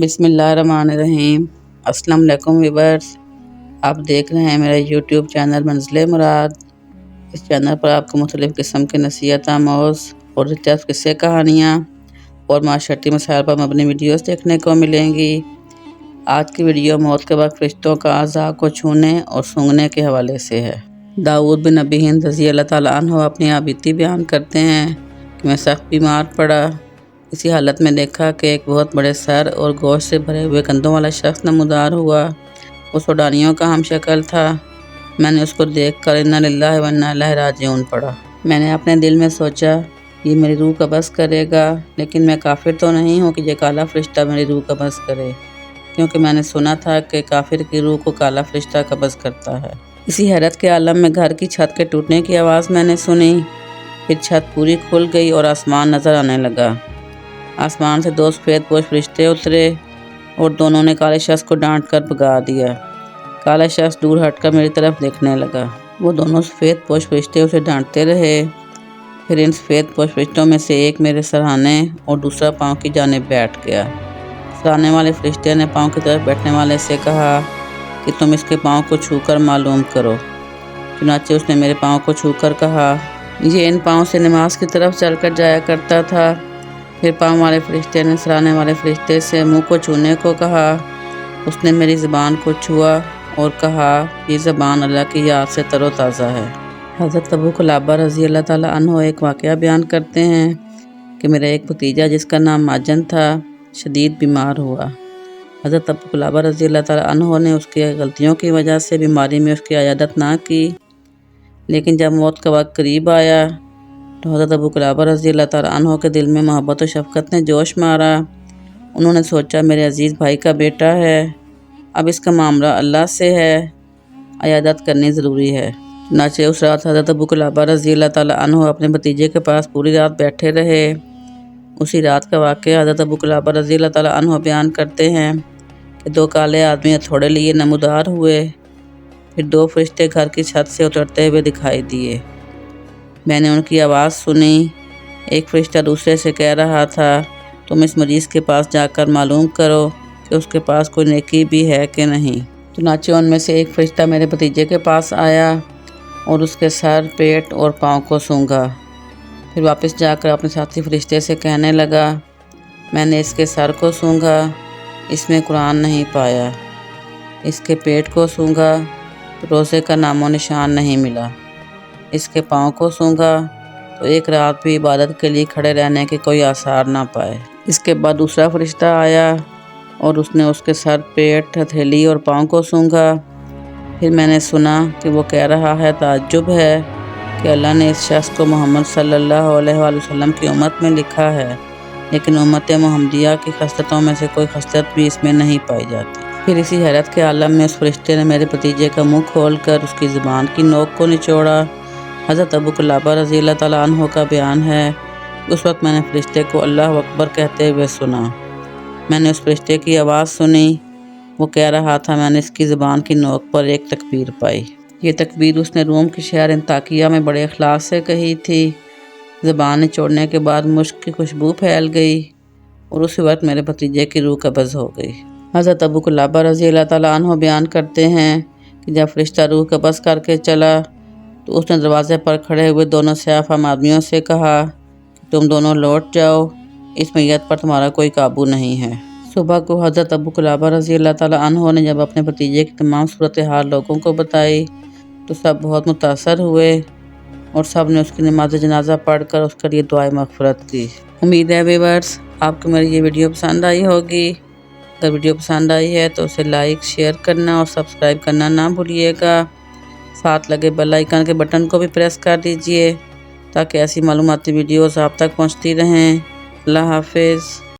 بسم اللہ الرحمن الرحیم۔ السلام علیکم ویورز، آپ دیکھ رہے ہیں میرا یوٹیوب چینل منزل مراد۔ اس چینل پر آپ کو مختلف قسم کے نصیحت آموز اور دلچسپ قصے کہانیاں اور معاشرتی مسائل پر مبنی ویڈیوز دیکھنے کو ملیں گی۔ آج کی ویڈیو موت کے وقت فرشتوں کا اعضاء کو چھونے اور سونگھنے کے حوالے سے ہے۔ داؤد بن ابی ہند رضی اللہ تعالیٰ عنہ اپنی بیتی بیان کرتے ہیں کہ میں سخت بیمار پڑا۔ اسی حالت میں دیکھا کہ ایک بہت بڑے سر اور گوشت سے بھرے ہوئے کندھوں والا شخص نمودار ہوا۔ وہ سوڈانیوں کا ہم شکل تھا۔ میں نے اس کو دیکھ کر انا للہ و انا الیہ راجعون پڑھا۔ میں نے اپنے دل میں سوچا یہ میری روح قبض کرے گا، لیکن میں کافر تو نہیں ہوں کہ یہ کالا فرشتہ میری روح قبض کرے، کیونکہ میں نے سنا تھا کہ کافر کی روح کو کالا فرشتہ قبض کرتا ہے۔ اسی حیرت کے عالم میں گھر کی چھت کے ٹوٹنے کی آواز میں نے سنی۔ پھر چھت پوری کھل گئی اور آسمان نظر آنے لگا۔ آسمان سے دو سفید پوش فرشتے اترے اور دونوں نے کالے شخص کو ڈانٹ کر بھگا دیا۔ کالا شخص دور ہٹ کر میری طرف دیکھنے لگا۔ وہ دونوں سفید پوش فرشتے اسے ڈانٹتے رہے۔ پھر ان سفید پوش فرشتوں میں سے ایک میرے سرہانے اور دوسرا پاؤں کی جانب بیٹھ گیا۔ سرانے والے فرشتے نے پاؤں کی طرف بیٹھنے والے سے کہا کہ تم اس کے پاؤں کو چھو کر معلوم کرو۔ چنانچہ اس نے میرے پاؤں کو چھو کر کہا، یہ ان پاؤں سے نماز کی طرف چل کر جایا کرتا تھا۔ پھر پاؤں والے فرشتے نے سرانے والے فرشتے سے منہ کو چھونے کو کہا۔ اس نے میری زبان کو چھوا اور کہا، یہ زبان اللہ کی یاد سے تر و تازہ ہے۔ حضرت ابو قلابہ رضی اللہ تعالیٰ عنہ ایک واقعہ بیان کرتے ہیں کہ میرا ایک بھتیجا جس کا نام ماجن تھا شدید بیمار ہوا۔ حضرت ابو قلابہ رضی اللہ تعالیٰ عنہ نے اس کی غلطیوں کی وجہ سے بیماری میں اس کی عیادت نہ کی، لیکن جب موت کا وقت قریب آیا تو حضرت ابو قلابہ رضی اللہ تعالیٰ عنہ کے دل میں محبت و شفقت نے جوش مارا۔ انہوں نے سوچا میرے عزیز بھائی کا بیٹا ہے، اب اس کا معاملہ اللہ سے ہے، عیادت کرنی ضروری ہے۔ چنانچہ اس رات حضرت ابو قلابہ رضی اللہ تعالیٰ عنہ اپنے بھتیجے کے پاس پوری رات بیٹھے رہے۔ اسی رات کا واقعہ حضرت ابو قلابہ رضی اللہ تعالیٰ عنہ بیان کرتے ہیں کہ دو کالے آدمی ہتھوڑے لیے نمودار ہوئے۔ پھر دو فرشتے گھر کی چھت سے اترتے ہوئے دکھائی دیے۔ میں نے ان کی آواز سنی۔ ایک فرشتہ دوسرے سے کہہ رہا تھا، تم اس مریض کے پاس جا کر معلوم کرو کہ اس کے پاس کوئی نیکی بھی ہے کہ نہیں۔ چنانچہ ان میں سے ایک فرشتہ میرے بھتیجے کے پاس آیا اور اس کے سر، پیٹ اور پاؤں کو سونگھا۔ پھر واپس جا کر اپنے ساتھی فرشتے سے کہنے لگا، میں نے اس کے سر کو سونگھا، اس میں قرآن نہیں پایا۔ اس کے پیٹ کو سونگھا تو روزے کا نام و نشان نہیں ملا۔ اس کے پاؤں کو سونگھا تو ایک رات بھی عبادت کے لیے کھڑے رہنے کے کوئی آثار نہ پائے۔ اس کے بعد دوسرا فرشتہ آیا اور اس نے اس کے سر، پیٹ، ہتھیلی اور پاؤں کو سونگھا۔ پھر میں نے سنا کہ وہ کہہ رہا ہے، تعجب ہے کہ اللہ نے اس شخص کو محمد صلی اللہ علیہ وآلہ وسلم کی امت میں لکھا ہے، لیکن امت محمدیہ کی خصلتوں میں سے کوئی خصلت بھی اس میں نہیں پائی جاتی۔ پھر اسی حیرت کے عالم میں اس فرشتے نے میرے بھتیجے کا منہ کھول کر اس کی زبان کی نوک کو نچوڑا۔ حضرت ابو قلابہ رضی اللہ تعالیٰ عنہ کا بیان ہے، اس وقت میں نے فرشتے کو اللہ اکبر کہتے ہوئے سنا۔ میں نے اس فرشتے کی آواز سنی، وہ کہہ رہا تھا، میں نے اس کی زبان کی نوک پر ایک تکبیر پائی۔ یہ تکبیر اس نے روم کے شہر انطاکیہ میں بڑے اخلاص سے کہی تھی۔ زبان نچوڑنے کے بعد مشک کی خوشبو پھیل گئی اور اسی وقت میرے بھتیجے کی روح قبض ہو گئی۔ حضرت ابو قلابہ رضی اللہ تعالیٰ عنہ بیان کرتے ہیں کہ جب فرشتہ روح قبض کر کے چلا تو اس نے دروازے پر کھڑے ہوئے دونوں سیاہ فام آدمیوں سے کہا کہ تم دونوں لوٹ جاؤ، اس میت پر تمہارا کوئی قابو نہیں ہے۔ صبح کو حضرت ابو قلابہ رضی اللہ تعالیٰ عنہ نے جب اپنے بھتیجے کی تمام صورتحال لوگوں کو بتائی تو سب بہت متاثر ہوئے اور سب نے اس کی نماز جنازہ پڑھ کر اس کے لیے دعائے مغفرت کی۔ امید ہے ویورز آپ کو میری یہ ویڈیو پسند آئی ہوگی۔ اگر ویڈیو پسند آئی ہے تو اسے لائک، شیئر کرنا اور سبسکرائب کرنا نہ بھولیے گا۔ ساتھ لگے بیل آئیکن کے بٹن کو بھی پریس کر دیجئے تاکہ ایسی معلوماتی ویڈیوز آپ تک پہنچتی رہیں۔ اللہ حافظ۔